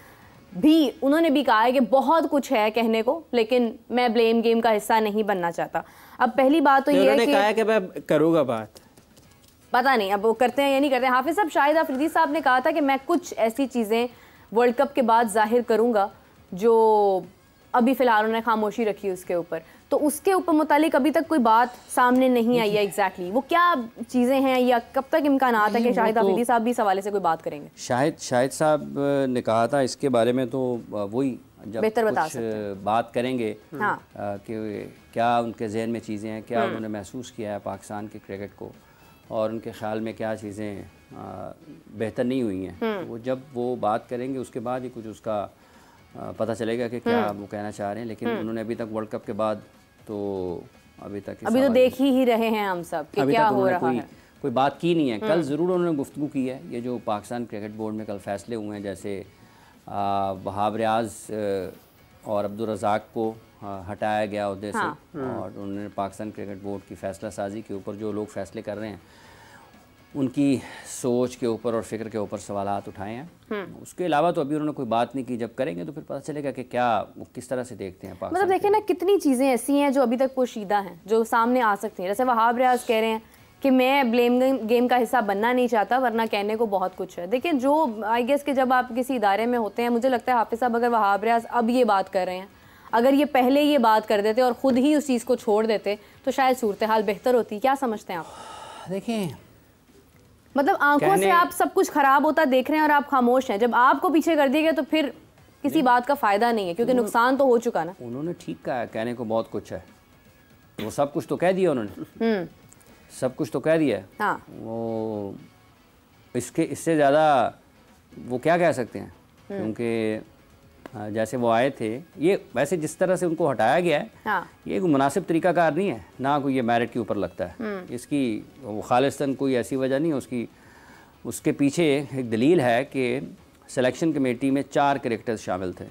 भी, उन्होंने भी कहा है कि बहुत कुछ है कहने को, लेकिन मैं ब्लेम गेम का हिस्सा नहीं बनना चाहता। अब पहली बात तो ये है कि, कहा है कि मैं करूँगा बात, पता नहीं अब वो करते हैं या नहीं करते हैं। हाफिज साहब, शाहिद अफरीदी साहब ने कहा था कि मैं कुछ ऐसी चीज़ें वर्ल्ड कप के बाद जाहिर करूँगा जो अभी फ़िलहाल उन्होंने खामोशी रखी उसके ऊपर। तो उसके ऊपर मुतालिक अभी तक कोई बात सामने नहीं आई है एग्जैक्टली वो क्या चीज़ें हैं, या कब तक इम्कानात है कि शाहिद अफरीदी साहब भी इस हवाले से कोई बात करेंगे? शाहिद साहब ने कहा था इसके बारे में, तो वही जब बेहतर बता कुछ बात करेंगे हाँ। कि क्या उनके जहन में चीज़ें हैं, क्या उन्होंने महसूस किया है पाकिस्तान के क्रिकेट को, और उनके ख्याल में क्या चीज़ें बेहतर नहीं हुई हैं। वो जब वो बात करेंगे उसके बाद ही कुछ उसका पता चलेगा कि क्या वो कहना चाह रहे हैं। लेकिन उन्होंने अभी तक वर्ल्ड कप के बाद तो अभी तो देख ही रहे हैं हम सब कि क्या हो रहा है, कोई बात की नहीं है। कल ज़रूर उन्होंने गुफ्तगू की है। ये जो पाकिस्तान क्रिकेट बोर्ड में कल फैसले हुए हैं, जैसे वहाब रियाज और अब्दुल रज़ाक को हटाया गया उहदे से, और उन्होंने पाकिस्तान क्रिकेट बोर्ड की फ़ैसला साजी के ऊपर जो लोग फैसले कर रहे हैं, उनकी सोच के ऊपर और फिक्र के ऊपर सवालात उठाए हैं। उसके अलावा तो अभी उन्होंने कोई बात नहीं की, जब करेंगे तो फिर पता चलेगा कि क्या वो किस तरह से देखते हैं पाकिस्तान। मतलब देखिए ना, कितनी चीज़ें ऐसी हैं जो अभी तक पोशीदा हैं, जो सामने आ सकती हैं। जैसे वहाब रियाज कह रहे हैं कि मैं ब्लेम गेम का हिस्सा बनना नहीं चाहता, वरना कहने को बहुत कुछ है। देखिए, जो आई गेस कि जब आप किसी इदारे में होते हैं, मुझे लगता है हाफिज़ साहब अगर वहाब रियाज अब ये बात कर रहे हैं, अगर ये पहले ये बात कर देते और ख़ुद ही उस चीज़ को छोड़ देते तो शायद सूरत हाल बेहतर होती। क्या समझते हैं आप? देखें, मतलब आंखों से आप सब कुछ खराब होता देख रहे हैं और आप खामोश हैं। जब आपको पीछे कर दिया गया तो फिर किसी बात का फ़ायदा नहीं है, क्योंकि नुकसान तो हो चुका ना। उन्होंने ठीक कहा है, कहने को बहुत कुछ है, वो सब कुछ तो कह दिया उन्होंने, सब कुछ तो कह दिया है। हाँ। वो इससे ज़्यादा वो क्या कह सकते हैं, क्योंकि जैसे वो आए थे, ये वैसे जिस तरह से उनको हटाया गया है, हाँ। ये कोई मुनासिब तरीकाकार नहीं है, ना कोई ये मेरिट के ऊपर लगता है। इसकी वो खालिस्तान कोई ऐसी वजह नहीं है, उसके पीछे एक दलील है कि सिलेक्शन कमेटी में 4 कैरेक्टर्स शामिल थे,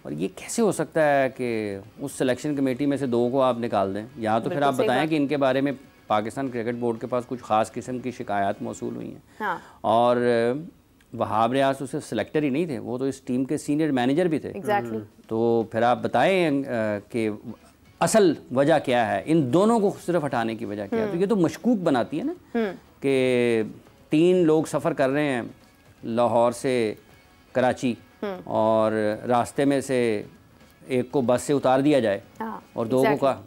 और ये कैसे हो सकता है कि उस सिलेक्शन कमेटी में से 2 को आप निकाल दें। या तो फिर आप बताएं कि इनके बारे में पाकिस्तान क्रिकेट बोर्ड के पास कुछ ख़ास किस्म की शिकायत मौसूल हुई हैं। हाँ। और वहाब रियाज उसे सिलेक्टर ही नहीं थे, वो तो इस टीम के सीनियर मैनेजर भी थे। Exactly. तो फिर आप बताएं कि असल वजह क्या है, इन दोनों को सिर्फ हटाने की वजह क्या है। तो ये तो मशकूक बनाती है ना कि 3 लोग सफ़र कर रहे हैं लाहौर से कराची, और रास्ते में से एक को बस से उतार दिया जाए और 2 को का,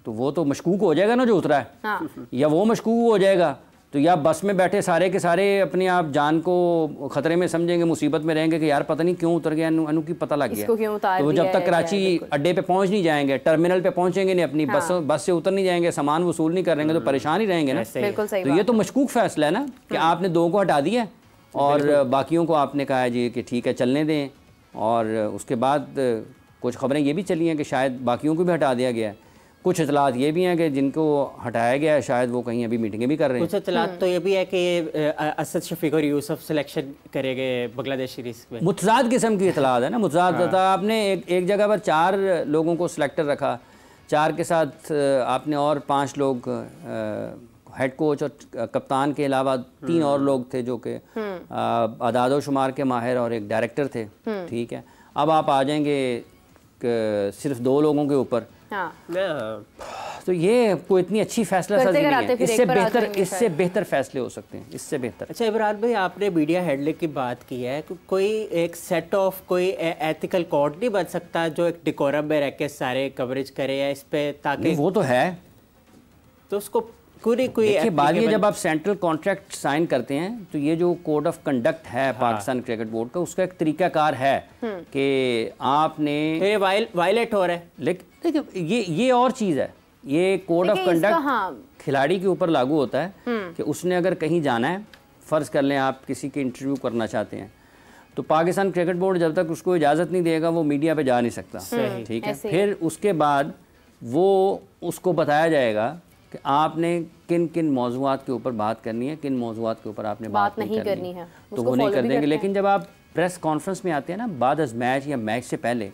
तो वो तो मशकूक हो जाएगा ना जो उतरा है। हाँ। या वो मशकूक हो जाएगा, तो या बस में बैठे सारे के सारे अपने आप जान को ख़तरे में समझेंगे, मुसीबत में रहेंगे कि यार पता नहीं क्यों उतर गया, अनु की पता लग गया। तो वो जब तक कराची अड्डे पे पहुंच नहीं जाएंगे, टर्मिनल पे पहुंचेंगे नहीं, अपनी बस से उतर नहीं जाएंगे, सामान वसूल नहीं करेंगे, तो परेशान ही रहेंगे ना। तो ये तो मशकूक फैसला है ना कि आपने 2 को हटा दिया और बाकियों को आपने कहा जी कि ठीक है चलने दें। और उसके बाद कुछ खबरें ये भी चली हैं कि शायद बाकियों को भी हटा दिया गया है। कुछ इतलात ये भी हैं कि जिनको हटाया गया है शायद वो कहीं अभी मीटिंगें भी कर रहे हैं। कुछ इतलात तो ये भी है कि असद शफीक और यूसुफ सिलेक्शन करेंगे बांग्लादेश सीरीज में। मुतजाद किस्म की इतलात है ना, मुतजाद। आपने एक जगह पर 4 लोगों को सिलेक्टर रखा, 4 के साथ आपने और 5 लोग हेड कोच और कप्तान के अलावा 3 और लोग थे जो कि आदाद शुमार के माहिर और एक डायरेक्टर थे। ठीक है, अब आप आ जाएंगे सिर्फ 2 लोगों के ऊपर। हाँ। तो ये कोई इतनी अच्छी फैसला साजी नहीं है, इससे बेहतर फैसले हो सकते हैं, इससे बेहतर। अच्छा इमरान भाई, आपने मीडिया हैंडलिंग की बात की है, कोई एक सेट ऑफ कोई एथिकल कोड नहीं बन सकता जो एक डिकोरम में रह के सारे कवरेज करे या इस पे, ताकि वो तो है, तो उसको कोई बात ये जब आप सेंट्रल कॉन्ट्रैक्ट साइन करते हैं तो ये जो कोड ऑफ कंडक्ट है पाकिस्तान क्रिकेट बोर्ड का, उसका एक तरीकाकार है कि आपने ये वायलेट हो रहा है। लेकिन देखिए ये और चीज़ है, ये कोड ऑफ कंडक्ट खिलाड़ी के ऊपर लागू होता है कि उसने अगर कहीं जाना है, फ़र्ज़ कर लें आप किसी के इंटरव्यू करना चाहते हैं, तो पाकिस्तान क्रिकेट बोर्ड जब तक उसको इजाज़त नहीं देगा वो मीडिया पे जा नहीं सकता। ठीक है, फिर उसके बाद वो उसको बताया जाएगा कि आपने किन किन मौज़ूआत के ऊपर बात करनी है, किन मौज़ूआत के ऊपर आपने बात नहीं करनी है, तो वो नहीं कर देंगे। लेकिन जब आप प्रेस कॉन्फ्रेंस में आते हैं ना, बाद अज मैच या मैच से पहले,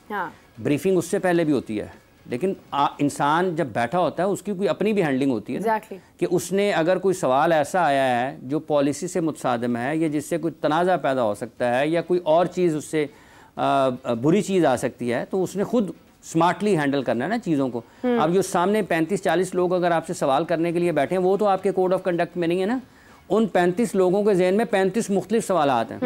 ब्रीफिंग उससे पहले भी होती है, लेकिन इंसान जब बैठा होता है उसकी कोई अपनी भी हैंडलिंग होती है कि उसने अगर कोई सवाल ऐसा आया है जो पॉलिसी से मुतसादिम है या जिससे कोई तनाज़ा पैदा हो सकता है या कोई और चीज़ उससे बुरी चीज़ आ सकती है, तो उसने खुद स्मार्टली हैंडल करना है ना चीज़ों को। अब जो सामने 35-40 लोग अगर आपसे सवाल करने के लिए बैठे हैं, वो तो आपके कोड ऑफ कंडक्ट में नहीं है ना। उन 35 लोगों के जहन में 35 मुख्तलिफ सवाल आते हैं।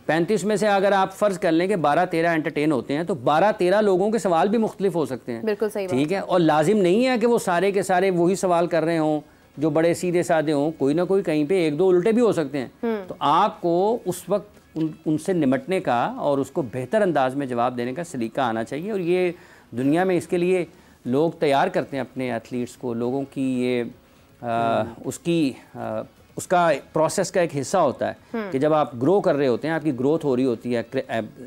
35 में से अगर आप फ़र्ज़ कर लें कि 12-13 एंटरटेन होते हैं, तो 12-13 लोगों के सवाल भी मुख्तलिफ हो सकते हैं। बिल्कुल सही, ठीक है, और लाजिम नहीं है कि वो सारे के सारे वही सवाल कर रहे हों जो बड़े सीधे साधे हों, कोई ना कोई कहीं पे 1-2 उल्टे भी हो सकते हैं। तो आपको उस वक्त उनसे निमटने का और उसको बेहतर अंदाज में जवाब देने का सलीका आना चाहिए। और ये दुनिया में इसके लिए लोग तैयार करते हैं अपने एथलीट्स को, लोगों की ये उसका प्रोसेस का एक हिस्सा होता है कि जब आप ग्रो कर रहे होते हैं, आपकी ग्रोथ हो रही होती है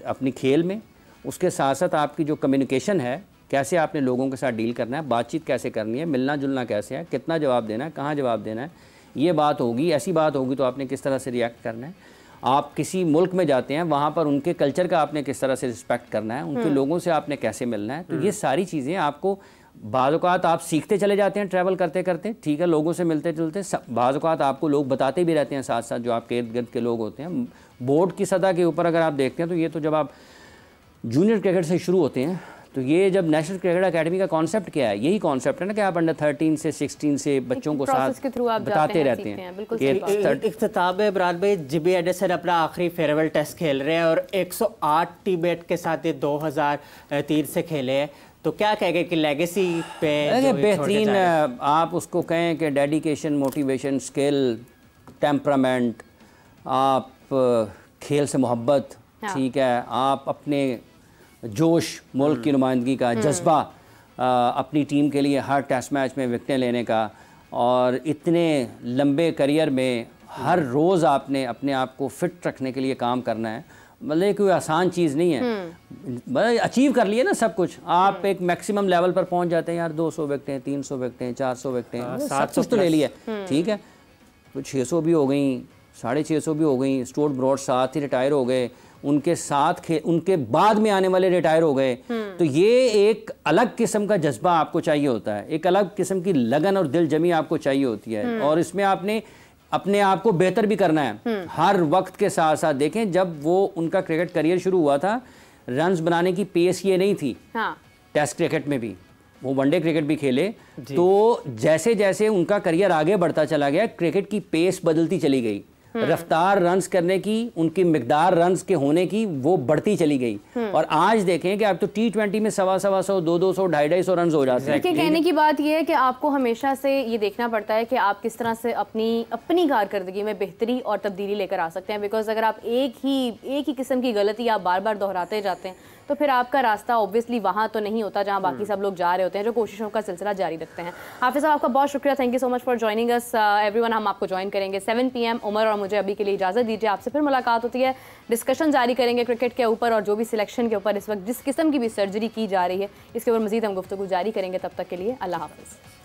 अपनी खेल में, उसके साथ साथ आपकी जो कम्युनिकेशन है, कैसे आपने लोगों के साथ डील करना है, बातचीत कैसे करनी है, मिलना जुलना कैसे है, कितना जवाब देना है, कहाँ जवाब देना है, ये बात होगी। ऐसी बात होगी तो आपने किस तरह से रिएक्ट करना है। आप किसी मुल्क में जाते हैं, वहाँ पर उनके कल्चर का आपने किस तरह से रिस्पेक्ट करना है, उनके लोगों से आपने कैसे मिलना है। तो ये सारी चीज़ें आपको बाज़ औक़ात आप सीखते चले जाते हैं ट्रैवल करते करते, ठीक है, लोगों से मिलते जुलते, बाज़ औक़ात आपको लोग बताते भी रहते हैं साथ साथ, जो आपके इर्द गिर्द के लोग होते हैं। बोर्ड की सतह के ऊपर अगर आप देखते हैं तो ये तो जब आप जूनियर क्रिकेट से शुरू होते हैं, तो ये जब नेशनल क्रिकेट एकेडमी का कॉन्सेप्ट क्या है, यही कॉन्सेप्ट है ना कि आप अंडर 13 से 16 से बच्चों को साथ बताते रहते हैं। इख्तिताम में इमरान भाई, जिमी एंडरसन अपना आखिरी फेयरवेल टेस्ट खेल रहे हैं और 108 टीममेट के साथ ये 2003 से खेले हैं, तो क्या कहेंगे कि लेगेसी पे बेहतरीन, आप उसको कहें कि डेडिकेशन, मोटिवेशन, स्किल, टेम्परामेंट, आप खेल से मोहब्बत, ठीक है, आप अपने जोश, मुल्क की नुमाइंदगी का जज्बा, अपनी टीम के लिए हर टेस्ट मैच में विकेटें लेने का, और इतने लंबे करियर में हर रोज़ आपने अपने आप को फिट रखने के लिए काम करना है। मतलब कोई आसान चीज़ नहीं है, मतलब अचीव कर लिए ना सब कुछ, आप एक मैक्सिमम लेवल पर पहुंच जाते हैं यार, 200 विकेटें, 300 विकेटें, 400 विकेटें, सब कुछ तो ले लिया, ठीक है, तो 600 भी हो गई, 650 भी हो गई। स्टुअर्ट ब्रॉड साथ ही रिटायर हो गए, उनके साथ उनके बाद में आने वाले रिटायर हो गए। तो ये एक अलग किस्म का जज्बा आपको चाहिए होता है, एक अलग किस्म की लगन और दिलजमी आपको चाहिए होती है, और इसमें आपने अपने आप को बेहतर भी करना है हर वक्त के साथ साथ। देखें, जब वो उनका क्रिकेट करियर शुरू हुआ था, रन्स बनाने की पेस ये नहीं थी। टेस्ट क्रिकेट में भी वो वनडे क्रिकेट भी खेले, तो जैसे जैसे उनका करियर आगे बढ़ता चला गया, क्रिकेट की पेस बदलती चली गई, रफ्तार रन्स करने की, उनकी मिकदार रन्स के होने की वो बढ़ती चली गई। और आज देखें कि अब तो T20 में 100-125, 200, 250 रन्स हो जाते हैं। कहने की बात यह है कि आपको हमेशा से ये देखना पड़ता है कि आप किस तरह से अपनी कारकर्दगी में बेहतरी और तब्दीली लेकर आ सकते हैं। बिकॉज अगर आप एक ही किस्म की गलती आप बार बार दोहराते जाते हैं, तो फिर आपका रास्ता ऑब्वियसली वहाँ तो नहीं होता जहाँ बाकी सब लोग जा रहे होते हैं, जो कोशिशों का सिलसिला जारी रखते हैं। हाफिज़ साहब, आपका बहुत शुक्रिया, thank you so much for joining us everyone. हम आपको ज्वाइन करेंगे 7 PM। उमर और मुझे अभी के लिए इजाज़त दीजिए, आपसे फिर मुलाकात होती है, डिस्कशन जारी करेंगे क्रिकेट के ऊपर, और जो भी सिलेक्शन के ऊपर इस वक्त जिस किस्म की भी सर्जरी की जा रही है, इसके ऊपर मज़ीद हम गुफ्तगू जारी करेंगे। तब तक के लिए अल्लाह हाफ़िज़।